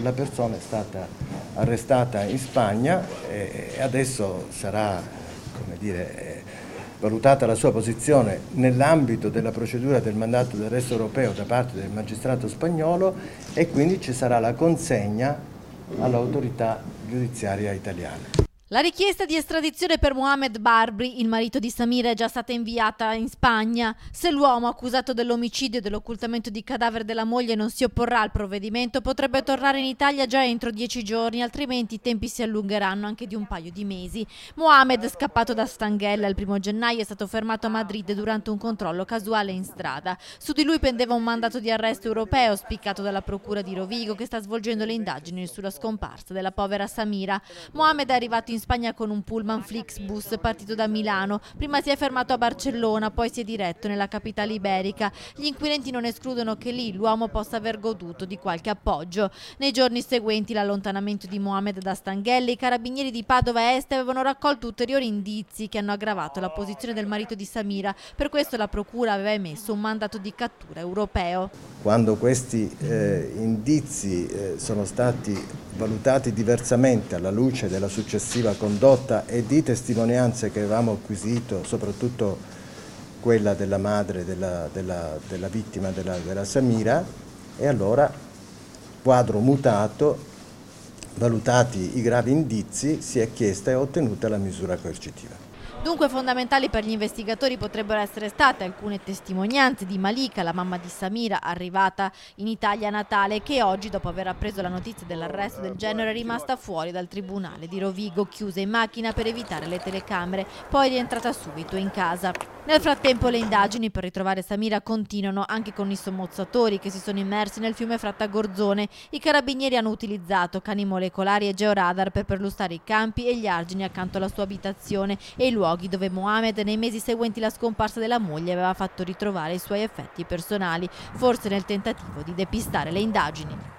la persona è stata arrestata in Spagna e adesso sarà, come dire, valutata la sua posizione nell'ambito della procedura del mandato d'arresto europeo da parte del magistrato spagnolo e quindi ci sarà la consegna all'autorità giudiziaria italiana. La richiesta di estradizione per Mohamed Barbri, il marito di Samira, è già stata inviata in Spagna. Se l'uomo accusato dell'omicidio e dell'occultamento di cadavere della moglie non si opporrà al provvedimento, potrebbe tornare in Italia già entro 10 giorni, altrimenti i tempi si allungheranno anche di un paio di mesi. Mohamed, scappato da Stanghella il 1 gennaio, è stato fermato a Madrid durante un controllo casuale in strada. Su di lui pendeva un mandato di arresto europeo spiccato dalla procura di Rovigo, che sta svolgendo le indagini sulla scomparsa della povera Samira. Mohamed è arrivato in Spagna con un pullman Flixbus partito da Milano. Prima si è fermato a Barcellona, poi si è diretto nella capitale iberica. Gli inquirenti non escludono che lì l'uomo possa aver goduto di qualche appoggio. Nei giorni seguenti l'allontanamento di Mohamed da Stanghelle, i carabinieri di Padova Est avevano raccolto ulteriori indizi che hanno aggravato la posizione del marito di Samira. Per questo la procura aveva emesso un mandato di cattura europeo. Quando questi indizi sono stati valutati diversamente alla luce della successiva condotta e di testimonianze che avevamo acquisito, soprattutto quella della madre della vittima della Samira, e allora, quadro mutato, valutati i gravi indizi, si è chiesta e ottenuta la misura coercitiva. Dunque fondamentali per gli investigatori potrebbero essere state alcune testimonianze di Malika, la mamma di Samira, arrivata in Italia a Natale, che oggi, dopo aver appreso la notizia dell'arresto del genero, è rimasta fuori dal tribunale di Rovigo, chiusa in macchina per evitare le telecamere, poi è rientrata subito in casa. Nel frattempo le indagini per ritrovare Samira continuano anche con i sommozzatori che si sono immersi nel fiume Frattagorzone. I carabinieri hanno utilizzato cani molecolari e georadar per perlustrare i campi e gli argini accanto alla sua abitazione e i luoghi dove Mohamed nei mesi seguenti la scomparsa della moglie aveva fatto ritrovare i suoi effetti personali, forse nel tentativo di depistare le indagini.